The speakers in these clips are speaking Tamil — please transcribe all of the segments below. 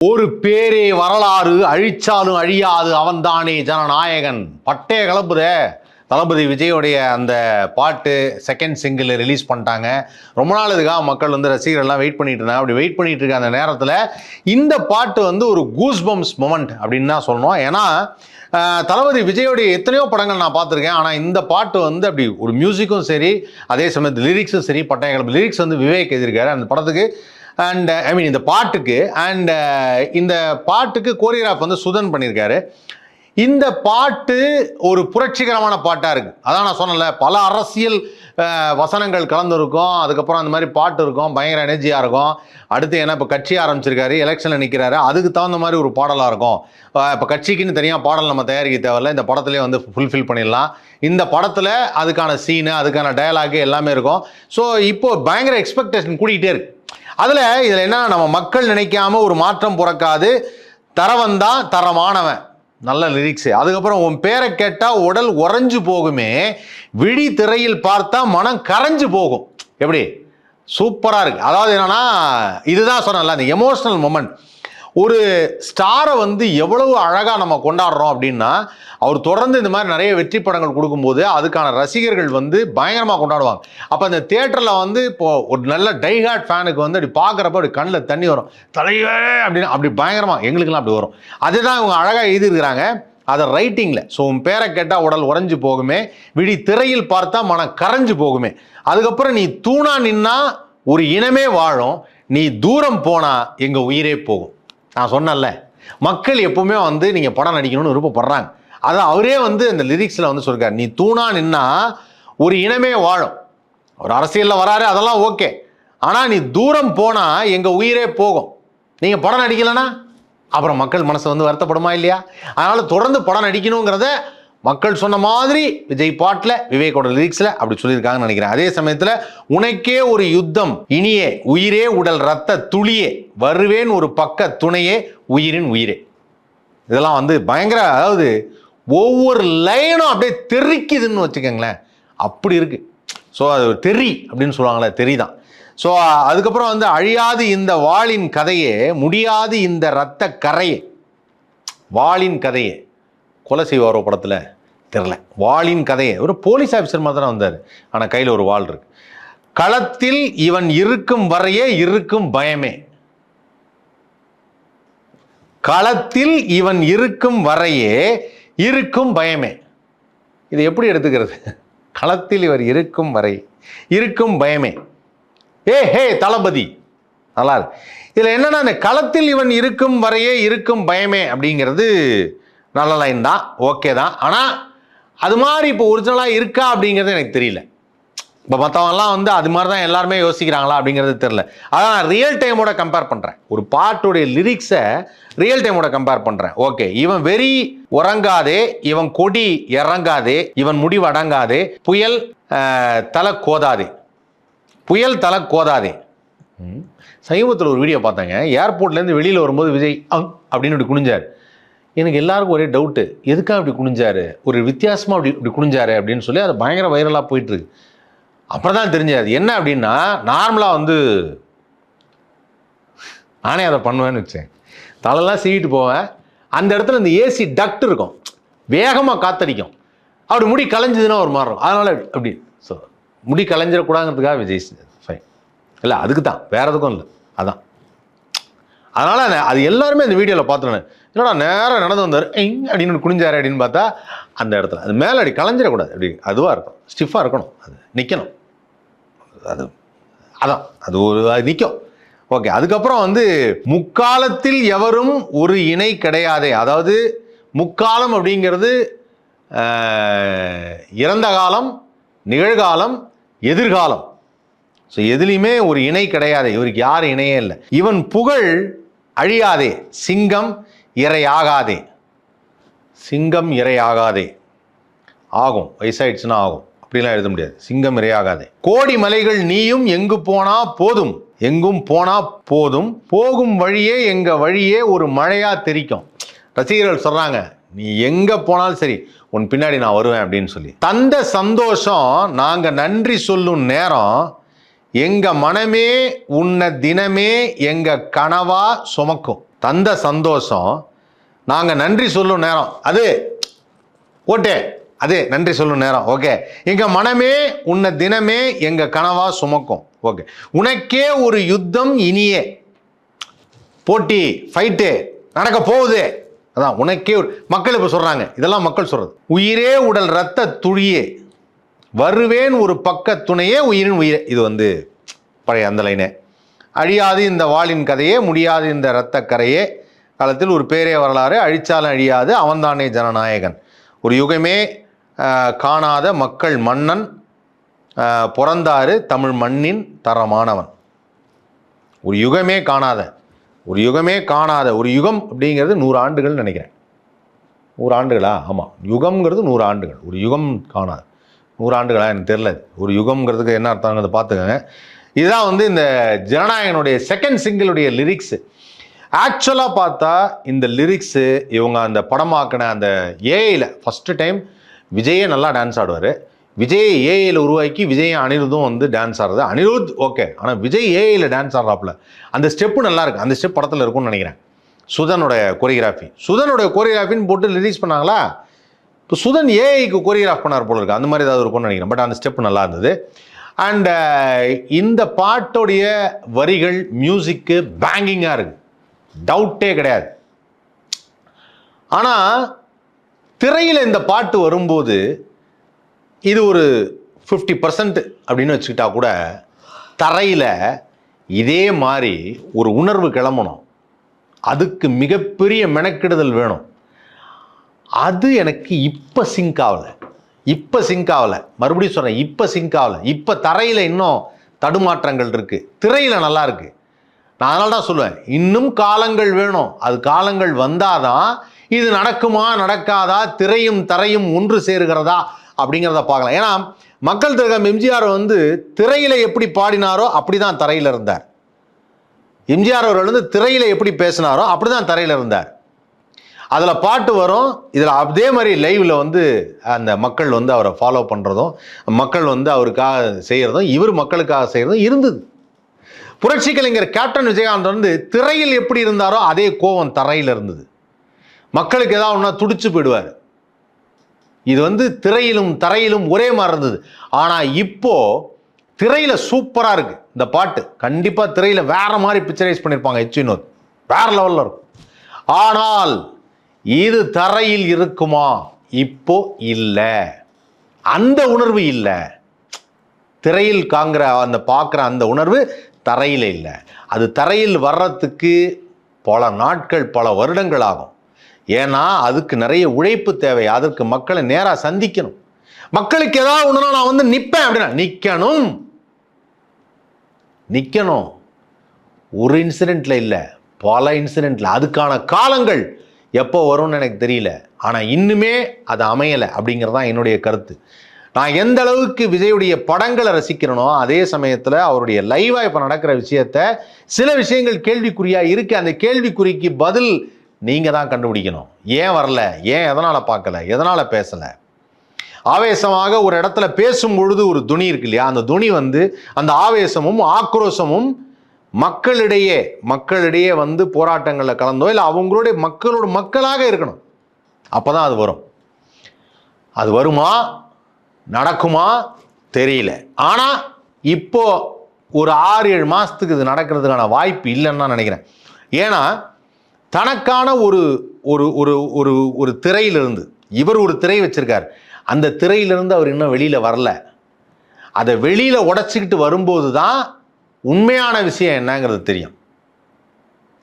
ஒரு பேரே வரலாறு அழிச்சாலும் அழியாது அவன்தானே ஜனநாயகன். பட்டைய கிளப்புதே. தளபதி விஜயோடைய அந்த பாட்டு செகண்ட் சிங்கிள் ரிலீஸ் பண்ணிட்டாங்க. ரொம்ப நாள் இதுக்காக மக்கள் ரசிகர்கள்லாம் வெயிட் பண்ணிட்டு இருந்தாங்க. அப்படி வெயிட் பண்ணிட்டு இருக்க அந்த நேரத்தில் இந்த பாட்டு ஒரு கூஸ் பம்ப்ஸ் மொமெண்ட் அப்படின்னு தான் சொல்லணும். ஏன்னா தளபதி விஜயோடைய எத்தனையோ படங்கள் நான் பார்த்துருக்கேன். ஆனால் இந்த பாட்டு அப்படி ஒரு மியூசிக்கும் சரி, அதே சமயத்தில் லிரிக்ஸும் சரி. பட்டைய கிளப்பு லிரிக்ஸ் விவேக் எழுதியிருக்காரு அந்த படத்துக்கு. அண்ட் ஐ மீன் இந்த பாட்டுக்கு. அண்ட் இந்த பாட்டுக்கு கோரியோகிராஃப் சுதன் பண்ணியிருக்காரு. இந்த பாட்டு ஒரு புரட்சிகரமான பாட்டாக இருக்குது. அதான் நான் சொன்னல, பல அரசியல் வசனங்கள் கலந்துருக்கும். அதுக்கப்புறம் அந்த மாதிரி பாட்டு இருக்கும், பயங்கர எனர்ஜியாக இருக்கும். அடுத்து ஏன்னா இப்போ கட்சி ஆரம்பிச்சிருக்காரு, எலெக்ஷனில் நிற்கிறாரு, அதுக்கு தகுந்த மாதிரி ஒரு பாடலாக இருக்கும். இப்போ கட்சிக்குன்னு தனியாக பாடல் நம்ம தயாரிக்க தேவையில்லை, இந்த படத்துலேயே ஃபுல்ஃபில் பண்ணிடலாம். இந்த படத்தில் அதுக்கான சீனு, அதுக்கான டயலாகு எல்லாமே இருக்கும். ஸோ இப்போது பயங்கர எக்ஸ்பெக்டேஷன் கூட்டிகிட்டே இருக்கு. இதில் என்ன, நம்ம மக்கள் நினைக்காம ஒரு மாற்றம் பிறக்காது, தரவன் தான் தரமானவன், நல்ல லிரிக்ஸு. அதுக்கப்புறம் உன் பேரை கேட்டால் உடல் உறைஞ்சு போகுமே, விழி திரையில் பார்த்தா மனம் கரைஞ்சு போகும். எப்படி சூப்பராக இருக்குது. அதாவது என்னன்னா, இதுதான் சொன்னல அந்த எமோஷனல் மொமெண்ட். ஒரு ஸ்டாரை எவ்வளவு அழகாக நம்ம கொண்டாடுறோம் அப்படின்னா, அவர் தொடர்ந்து இந்த மாதிரி நிறைய வெற்றி படங்கள் கொடுக்கும்போது அதுக்கான ரசிகர்கள் பயங்கரமாக கொண்டாடுவாங்க. அப்போ அந்த தியேட்டரில் இப்போ ஒரு நல்ல டைஹார்ட் ஃபேனுக்கு அப்படி பார்க்குறப்ப அப்படி கண்ணில் தண்ணி வரும், தலைவே அப்படின்னு அப்படி பயங்கரமாக எங்களுக்கெல்லாம் அப்படி வரும். அதுதான் இவங்க அழகாக எழுதியிருக்கிறாங்க அதை ரைட்டிங்கில். ஸோ உன் பேரை கேட்டால் உடல் உறைஞ்சு போகுமே, விழி திரையில் பார்த்தா மனம் கரைஞ்சு போகுமே. அதுக்கப்புறம் நீ தூணா நின்னா ஒரு இனமே வாழும், நீ தூரம் போனால் எங்கள் உயிரே போகும். நான் சொன்னல, மக்கள் எப்பவுமே நீங்கள் படம் நடிக்கணும்னு விருப்பப்படுறாங்க. அதான் அவரே அந்த லிரிக்ஸில் சொல்லிருக்காரு, நீ தூணா நின்னா ஒரு இனமே வாழும். ஒரு அரசியலில் வராரு, அதெல்லாம் ஓகே. ஆனால் நீ தூரம் போனால் எங்கள் உயிரே போகும். நீங்கள் படம் நடிக்கலைன்னா அப்புறம் மக்கள் மனசு வருத்தப்படுமா இல்லையா? அதனால் தொடர்ந்து படம் நடிக்கணுங்கிறத மக்கள் சொன்ன மாதிரி விஜய் பாட்டில், விவேக்கோட லிரிக்ஸில் அப்படி சொல்லியிருக்காங்கன்னு நினைக்கிறேன். அதே சமயத்தில் உனக்கே ஒரு யுத்தம் இனியே, உயிரே உடல் ரத்த துளியே, வருவேன் ஒரு பக்க துணையே, உயிரின் உயிரே. இதெல்லாம் பயங்கர, அதாவது ஒவ்வொரு லைனும் அப்படியே தெரிக்குதுன்னு வச்சுக்கோங்களேன், அப்படி இருக்கு. ஸோ அது ஒரு தெரி அப்படின்னு சொல்லுவாங்களே, தெரிதான். ஸோ அதுக்கப்புறம் அழியாது இந்த வாளின் கதையே, முடியாது இந்த ரத்த கரையே. வாளின் கதையே கொலை செய்வாரோ படத்தில் தெரில, வாளின் கதையை. ஒரு போலீஸ் ஆஃபீஸர் மாதிரி தான் வந்தார், ஆனால் கையில் ஒரு வாள் இருக்கு. களத்தில் இவன் இருக்கும் வரையே இருக்கும் பயமே. களத்தில் இவன் இருக்கும் வரையே இருக்கும் பயமே. இது எப்படி எடுத்துக்கிறது? களத்தில் இவர் இருக்கும் வரை இருக்கும் பயமே. ஹே தளபதி, நல்லா இருக்கு. இதில் என்னன்னா, அந்த களத்தில் இவன் இருக்கும் வரையே இருக்கும் பயமே அப்படிங்கிறது நல்ல லைன் தான், ஓகே தான். ஆனால் அது மாதிரி இப்போ ஒரிஜினலாக இருக்கா அப்படிங்கிறது எனக்கு தெரியல. இப்போ மற்றவங்கலாம் அது மாதிரி தான் எல்லாருமே யோசிக்கிறாங்களா அப்படிங்கிறது தெரியல. அதான் நான் ரியல் டைமோட கம்பேர் பண்ணுறேன். ஒரு பாட்டுடைய லிரிக்ஸை ரியல் டைமோட கம்பேர் பண்ணுறேன். ஓகே, இவன் வெறி உறங்காதே, இவன் கொடி இறங்காதே, இவன் முடிவு அடங்காதே, புயல் தலை கோதாதே, புயல் தலை கோதாதே. சமீபத்தில் ஒரு வீடியோ பார்த்தாங்க, ஏர்போர்ட்லேருந்து வெளியில் வரும்போது விஜய் அப்படின்னு இப்படி குனிஞ்சார். எனக்கு எல்லாருக்கும் ஒரே டவுட்டு, எதுக்காக அப்படி குனிஞ்சாரு, ஒரு வித்தியாசமாக இப்படி குனிஞ்சாரு அப்படின்னு சொல்லி அது பயங்கர வைரலாக போயிட்டுருக்கு. அப்புறம் தான் தெரிஞ்சாது என்ன அப்படின்னா, நார்மலாக நானே அதை பண்ணுவேன்னு வச்சேன், தலைலாம் சீவிட்டு போவேன். அந்த இடத்துல இந்த ஏசி டக்ட் இருக்கும், வேகமாக காத்தடிக்கும், அப்படி முடி கலைஞ்சதுன்னா ஒரு மாதிரி இருக்கும். அதனால் அப்படி ஸோ முடி கலைஞ்சிடக்கூடாதுங்கிறதுக்காக விஜய் ஃபைன் இல்லை, அதுக்கு தான், வேற எதுக்கும் இல்லை. அதான் அதனால் அது எல்லாருமே இந்த வீடியோவில் பார்த்துருவேன். என்னடா நேரம் நடந்து வந்தார் அப்படின்னு குனிஞ்சாரு அப்படின்னு பார்த்தா, அந்த இடத்துல அது மேலே அப்படி கலைஞ்சிடக்கூடாது, அப்படி அதுவாக இருக்கணும், ஸ்டிஃபாக இருக்கணும், அது நிற்கணும். அதான் அது ஒரு நிற்கும். ஓகே, அதுக்கப்புறம் முக்காலத்தில் எவரும் ஒரு இணை கிடையாதே. அதாவது முக்காலம் அப்படிங்கிறது இறந்த காலம், நிகழ்காலம், எதிர்காலம். ஸோ எதுலேயுமே ஒரு இணை கிடையாது, இவருக்கு யாரும் இணையே இல்லை. இவன் புகழ் அழியாதே, சிங்கம் இறை ஆகாதே. சிங்கம் இறை ஆகாதே, ஆகும், வயசாயிடுச்சுன்னா ஆகும், அப்படிலாம் எழுத முடியாது. சிங்கம் இறையாகாதே. கோடி மலைகள் நீயும் எங்கு போனா போதும், எங்கும் போனா போதும், போகும் வழியே எங்க வழியே ஒரு மழையா தெரிக்கும். ரசிகர்கள் சொல்றாங்க, நீ எங்க போனாலும் சரி உன் பின்னாடி நான் வருவேன் அப்படின்னு சொல்லி. தந்த சந்தோஷம் நாங்க நன்றி சொல்லும் நேரம், எங்க மனமே உன்னை தினமே எங்க கனவா சுமக்கும். தந்த சந்தோஷம் நாங்கள் நன்றி சொல்லும் நேரம் அது ஓட்டே, அது நன்றி சொல்லும் நேரம். ஓகே, எங்க மனமே உன்னை தினமே எங்க கனவா சுமக்கும். ஓகே, உனக்கே ஒரு யுத்தம் இனியே, போட்டி ஃபைட்டு நடக்க போகுது. அதான் உனக்கே மக்கள் இப்ப சொல்றாங்க, இதெல்லாம் மக்கள் சொல்றது. உயிரே உடல் ரத்த துளியே வருவேன் ஒரு பக்க துணையே உயிரின் உயிரே. இது பழைய அந்த லைனே. அழியாது இந்த வாளின் கதையே, முடியாது இந்த இரத்த கரையே, காலத்தில் ஒரு பேரே வரலாறு, அழிச்சாலும் அழியாது அவன்தானே ஜனநாயகன். ஒரு யுகமே காணாத மக்கள் மன்னன் பிறந்தாரு தமிழ் மண்ணின் தரமானவன். ஒரு யுகமே காணாத ஒரு யுகம் அப்படிங்கிறது 100 ஆண்டுகள் நினைக்கிறேன். 100 ஆண்டுகளா? ஆமாம், யுகம்ங்கிறது 100 ஆண்டுகள். ஒரு யுகம் காணாது 100 ஆண்டுகளா எனக்கு தெரியல. ஒரு யுகம்ங்கிறதுக்கு என்ன அர்த்தங்கிறத பார்த்துக்கோங்க. இதுதான் இந்த ஜனநாயகனுடைய செகண்ட் சிங்கிளுடைய லிரிக்ஸு. ஆக்சுவலாக பார்த்தா இந்த லிரிக்ஸு இவங்க அந்த படமாக்கின அந்த ஏஐயில் ஃபஸ்ட்டு டைம் விஜயே நல்லா டான்ஸ் ஆடுவார். விஜய் ஏஐயில் உருவாக்கி விஜயும் அனிருத்தும் டான்ஸ் ஆடுறது. அனிருத் ஓகே, ஆனால் விஜய் ஏஐயில் டான்ஸ் ஆடுறாப்புல அந்த ஸ்டெப்பு நல்லா இருக்கு. அந்த ஸ்டெப் படத்தில் இருக்கும்னு நினைக்கிறேன். சுதனுடைய கோரியோகிராஃபின்னு போட்டு ரிலீஸ் பண்ணாங்களா? இப்போ சுதன் ஏஐக்கு கோரியோகிராஃப் பண்ணார் போல இருக்கு. அந்த மாதிரி ஏதாவது இருக்கும்னு நினைக்கிறேன். பட் அந்த ஸ்டெப் நல்லா இருந்தது. அண்ட் இந்த பாட்டோடைய வரிகள் மியூசிக்கு பேங்கிங்காக இருக்கு, டவுட்டே கிடையாது. ஆனால் திரையில் இந்த பாட்டு வரும்போது இது ஒரு 50% அப்படின்னு வச்சுக்கிட்டா கூட, தரையில் இதே மாதிரி ஒரு உணர்வு கிளம்பணும். அதுக்கு மிகப்பெரிய மெனக்கெடுதல் வேணும். அது எனக்கு இப்போ சிங்க் ஆகலை. மறுபடியும் சொல்கிறேன், இப்போ சிங்க் ஆகலை. இப்போ தரையில் இன்னும் தடுமாற்றங்கள் இருக்குது, திரையில் நல்லா இருக்குது. நான் அதனால தான் சொல்லுவேன், இன்னும் காலங்கள் வேணும். அது காலங்கள் வந்தாதான் இது நடக்குமா நடக்காதா, திரையும் தரையும் ஒன்று சேருகிறதா அப்படிங்கிறத பார்க்கலாம். ஏன்னா மக்கள் திலகம் எம்ஜிஆர் திரையில எப்படி பாடினாரோ அப்படிதான் தரையில் இருந்தார். எம்ஜிஆர் அவர்கள் திரையில எப்படி பேசினாரோ அப்படிதான் தரையில் இருந்தார். அதில் பாட்டு வரும், இதில் அதே மாதிரி லைவ்ல அந்த மக்கள் அவரை ஃபாலோ பண்ணுறதும், மக்கள் அவருக்காக செய்கிறதும், இவர் மக்களுக்காக செய்கிறதும் இருந்தது. புரட்சி கலைஞர் கேப்டன் விஜயகாந்த் திரையில் எப்படி இருந்தாரோ அதே கோவம் தரையில் இருந்தது. மக்களுக்கு ஏதாவது ஒன்றா துடிச்சு போயிடுவார். இது திரையிலும் தரையிலும் ஒரே மாதிரி இருந்தது. ஆனால் இப்போ திரையில் சூப்பராக இருக்கு இந்த பாட்டு. கண்டிப்பாக திரையில் வேற மாதிரி பிக்சரைஸ் பண்ணியிருப்பாங்க. வினோத் வேற லெவலில் இருக்கும். ஆனால் இது தரையில் இருக்குமா? இப்போ இல்லை, அந்த உணர்வு இல்லை. திரையில் பார்க்குற அந்த உணர்வு தரையில் இல்லை. அது தரையில் வர்றதுக்கு பல நாட்கள் பல வருடங்கள் ஆகும். ஏன்னா அதுக்கு நிறைய உழைப்பு தேவை. அதற்கு மக்களை நேராக சந்திக்கணும். மக்களுக்கு ஏதாவது ஒன்றுனா நான் நிற்பேன் அப்படின்னா நிற்கணும். ஒரு இன்சிடென்ட்ல இல்லை, பல இன்சிடென்ட்ல. அதுக்கான காலங்கள் எப்போ வரும்னு எனக்கு தெரியல. ஆனால் இன்னுமே அது அமையலை அப்படிங்கிறதான் என்னுடைய கருத்து. நான் எந்த அளவுக்கு விஜயுடைய படங்களை ரசிக்கிறேனோ அதே சமயத்தில் அவருடைய லைவாக இப்போ நடக்கிற விஷயத்த சில விஷயங்கள் கேள்விக்குறியாக இருக்கு. அந்த கேள்விக்குறிக்கு பதில் நீங்கள் தான் கண்டுபிடிக்கணும். ஏன் வரல, ஏன் எதனால் பார்க்கல, எதனால் பேசலை. ஆவேசமாக ஒரு இடத்துல பேசும் பொழுது ஒரு துணி இருக்கு இல்லையா, அந்த துணி அந்த ஆவேசமும் ஆக்ரோஷமும் மக்களிடையே போராட்டங்களில் கலந்தோ இல்லை அவங்களோட மக்களாக இருக்கணும். அப்போ தான் அது வரும். அது வருமா நடக்குமா தெரியல. ஆனால் இப்போ ஒரு 6-7 மாதத்துக்கு இது நடக்கிறதுக்கான வாய்ப்பு இல்லைன்னு நான் நினைக்கிறேன். ஏன்னா தனக்கான ஒரு ஒரு ஒரு ஒரு ஒரு திரையிலிருந்து இவர் ஒரு திரை வச்சிருக்கார். அந்த திரையிலிருந்து அவர் இன்னும் வெளியில் வரல. அதை வெளியில் உடைச்சிக்கிட்டு வரும்போது தான் உண்மையான விஷயம் என்னங்கிறது தெரியும்.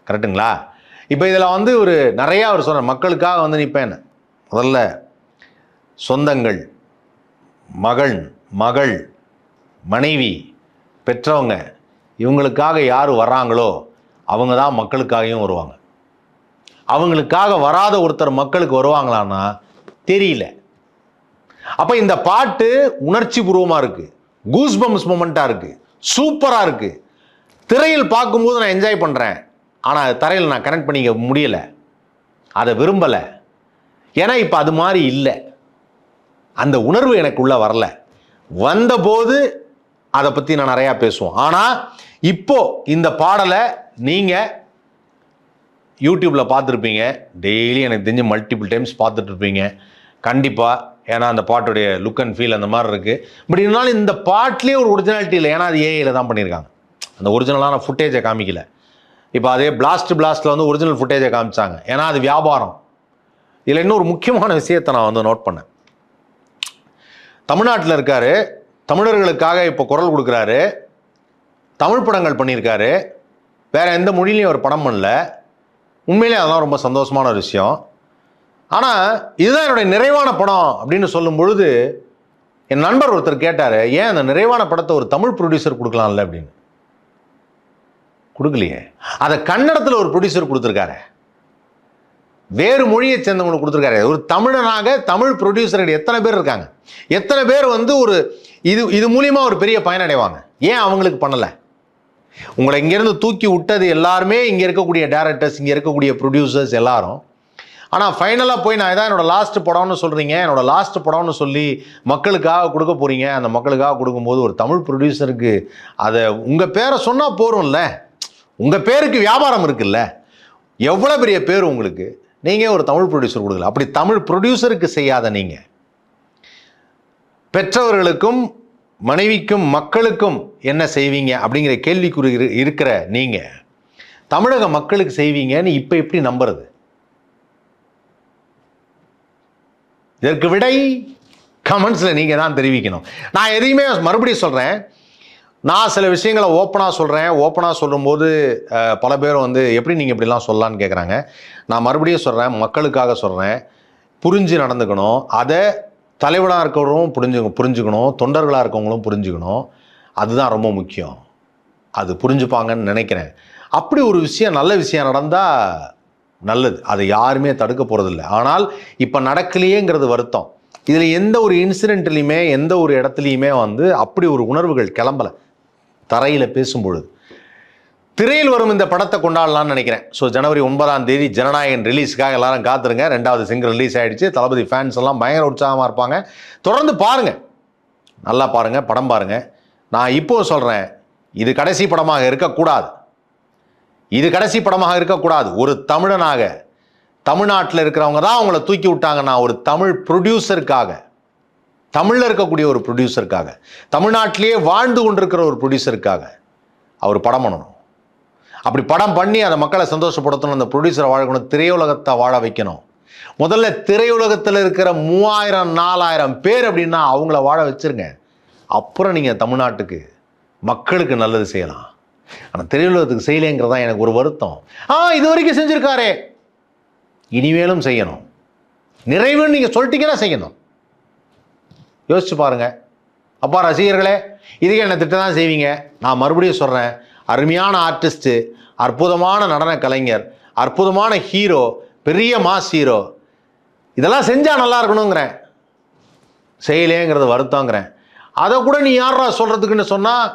கரெக்டுங்களா? இப்போ இதில் ஒரு நிறையா அவர் சொல்கிறார், மக்களுக்காக நிற்பேன். முதல்ல சொந்தங்கள், மகள், மனைவி, பெற்றவங்க, இவங்களுக்காக யார் வர்றாங்களோ அவங்க தான் மக்களுக்காகவும் வருவாங்க. அவங்களுக்காக வராத ஒருத்தர் மக்களுக்கு வருவாங்களான்னா தெரியல. அப்போ இந்த பாட்டு உணர்ச்சி பூர்வமாக இருக்குது, கூஸ்பம்ஸ் மொமெண்ட்டாக இருக்குது, சூப்பராக இருக்குது. திரையில் பார்க்கும்போது நான் என்ஜாய் பண்ணுறேன். ஆனால் தரையில் நான் கனெக்ட் பண்ணிக்க முடியலை, அதை விரும்பலை. ஏன்னா இப்போ அது மாதிரி இல்லை, அந்த உணர்வு எனக்குள்ளே வரல. வந்தபோது அதை பற்றி நான் நிறையா பேசுவோம். ஆனால் இப்போ இந்த பாடலை நீங்கள் யூடியூப்பில் பார்த்துருப்பீங்க, டெய்லி எனக்கு தெரிஞ்சு மல்டிபிள் டைம்ஸ் பார்த்துட்ருப்பீங்க கண்டிப்பாக. ஏன்னா அந்த பாட்டுடைய லுக் அண்ட் ஃபீல் அந்த மாதிரி இருக்குது. பட் இருந்தாலும் இந்த பாட்டிலே ஒரு ஒரிஜினாலிட்டி இல்லை. ஏன்னா அது ஏஐயில் தான் பண்ணியிருக்காங்க. அந்த ஒரிஜினலான ஃபுட்டேஜை காமிக்கல. இப்போ அதே பிளாஸ்ட்டில் வந்து ஒரிஜினல் ஃபுட்டேஜை காமிச்சாங்க. ஏன்னா அது வியாபாரம். இதில் இன்னொரு முக்கியமான விஷயத்தை நான் வந்து நோட் பண்ணேன். தமிழ்நாட்டில் இருக்கார், தமிழர்களுக்காக இப்போ குரல் கொடுக்குறாரு, தமிழ் படங்கள் பண்ணியிருக்காரு, வேறு எந்த மொழியிலையும் அவர் படம் பண்ணல. உண்மையிலே அதெல்லாம் ரொம்ப சந்தோஷமான ஒரு விஷயம். ஆனால் இதுதான் என்னுடைய நிறைவான படம் அப்படின்னு சொல்லும் பொழுது என் நண்பர் ஒருத்தர் கேட்டார், ஏன் அந்த நிறைவான படத்தை ஒரு தமிழ் ப்ரொடியூசர் கொடுக்கலாம்ல அப்படின்னு. கொடுக்கலையே. அதை கன்னடத்தில் ஒரு ப்ரொடியூசர் கொடுத்துருக்காரு, வேறு மொழியை சேர்ந்தவங்களுக்கு கொடுத்துருக்காரு. ஒரு தமிழனாக தமிழ் ப்ரொடியூசர்கள் எத்தனை பேர் இருக்காங்க, எத்தனை பேர் வந்து ஒரு இது மூலியமா ஒரு பெரிய பயனடைவாங்க. ஏன் அவங்களுக்கு பண்ணலை? உங்களை இங்கேருந்து தூக்கி விட்டது எல்லாருமே இங்கே இருக்கக்கூடிய டேரக்டர்ஸ், இங்கே இருக்கக்கூடிய ப்ரொடியூசர்ஸ் எல்லாரும். ஆனால் ஃபைனலாக போய் நான் இதான் என்னோட லாஸ்ட் படம்னு சொல்கிறீங்க, என்னோட லாஸ்ட் படம்னு சொல்லி மக்களுக்காக கொடுக்க போகிறீங்க. அந்த மக்களுக்காக கொடுக்கும்போது ஒரு தமிழ் ப்ரொடியூசருக்கு அதை உங்கள் பேரை சொன்னால் போரும்ல, உங்கள் பேருக்கு வியாபாரம் இருக்குல்ல, எவ்வளோ பெரிய பேர் உங்களுக்கு. நீங்கள் ஒரு தமிழ் ப்ரொடியூசர் கொடுக்கல. அப்படி தமிழ் ப்ரொடியூசருக்கு செய்யாத நீங்கள் பெற்றவர்களுக்கும் மனைவிக்கும் மக்களுக்கும் என்ன செய்வீங்க அப்படிங்கிற கேள்விக்குறி இருக்கிற நீங்கள் தமிழக மக்களுக்கு செய்வீங்கன்னு இப்போ எப்படி நம்புறது? இதற்கு விடை கமெண்ட்ஸில் நீங்கள் தான் தெரிவிக்கணும். நான் எதையுமே மறுபடியும் சொல்கிறேன், நான் சில விஷயங்களை ஓப்பனாக சொல்கிறேன். ஓப்பனாக சொல்லும்போது பல பேர் வந்து எப்படி நீங்கள் இப்படிலாம் சொல்லலான்னு கேட்குறாங்க. நான் மறுபடியும் சொல்கிறேன், மக்களுக்காக சொல்கிறேன், புரிஞ்சு நடந்துக்கணும். அதை தலைவனாக இருக்கிறவரும் புரிஞ்சுக்கணும், தொண்டர்களாக இருக்கவங்களும் புரிஞ்சுக்கணும். அதுதான் ரொம்ப முக்கியம். அது புரிஞ்சுப்பாங்கன்னு நினைக்கிறேன். அப்படி ஒரு விஷயம், நல்ல விஷயம் நடந்தால் நல்லது, அதை யாருமே தடுக்க போகிறதில்ல. ஆனால் இப்போ நடக்கலையேங்கிறது வருத்தம். இதில் எந்த ஒரு இன்சிடென்ட்லையுமே எந்த ஒரு இடத்துலையுமே வந்து அப்படி ஒரு உணர்வுகள் கிளம்பலை. தரையில் பேசும்பொழுது திரையில் வரும் இந்த படத்தை கொண்டாடலாம்னு நினைக்கிறேன். ஸோ ஜனவரி 9ஆம் தேதி ஜனநாயகன் ரிலீஸுக்காக எல்லாரும் காத்துருங்க. 2வது சிங்கிள் ரிலீஸ் ஆகிடுச்சு. தளபதி ஃபேன்ஸ் எல்லாம் பயங்கர உற்சாகமாக இருப்பாங்க. தொடர்ந்து பாருங்கள், நல்லா பாருங்கள், படம் பாருங்கள். நான் இப்போ சொல்கிறேன், இது கடைசி படமாக இருக்கக்கூடாது. இது கடைசி படமாக இருக்கக்கூடாது. ஒரு தமிழனாக தமிழ்நாட்டில் இருக்கிறவங்க தான் அவங்கள தூக்கி விட்டாங்கன்னா, ஒரு தமிழ் ப்ரொடியூசருக்காக, தமிழில் இருக்கக்கூடிய ஒரு ப்ரொடியூசருக்காக, தமிழ்நாட்டிலேயே வாழ்ந்து கொண்டிருக்கிற ஒரு ப்ரொடியூசருக்காக அவர் படம் பண்ணணும். அப்படி படம் பண்ணி அதை மக்களை சந்தோஷப்படுத்தணும், அந்த ப்ரொடியூசரை வாழக்கணும், திரையுலகத்தை வாழ வைக்கணும். முதல்ல திரையுலகத்தில் இருக்கிற 3000 4000 பேர் அப்படின்னா அவங்கள வாழ வச்சுருங்க. அப்புறம் நீங்கள் தமிழ்நாட்டுக்கு மக்களுக்கு நல்லது செய்யலாம். ஆனால் திரையுலகத்துக்கு செய்யலைங்கிறதான் எனக்கு ஒரு வருத்தம். இது வரைக்கும் செஞ்சுருக்காரே, இனிமேலும் செய்யணும். நிறைவுன்னு நீங்கள் சொல்லிட்டீங்கன்னா செய்யணும். யோசிச்சு பாருங்கள். அப்பா ரசிகர்களே, இதுக்கு என்ன திட்டம் தான் செய்வீங்க? நான் மறுபடியும் சொல்கிறேன், அருமையான ஆர்டிஸ்ட்டு, அற்புதமான நடன கலைஞர், அற்புதமான ஹீரோ, பெரிய மாஸ் ஹீரோ, இதெல்லாம் செஞ்சால் நல்லா இருக்கணுங்கிறேன். செய்யலேங்கிறது வருத்தங்கிறேன். அதை கூட நீ யாரா சொல்கிறதுக்குன்னு சொன்னால்,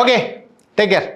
ஓகே, டேக் கேர்.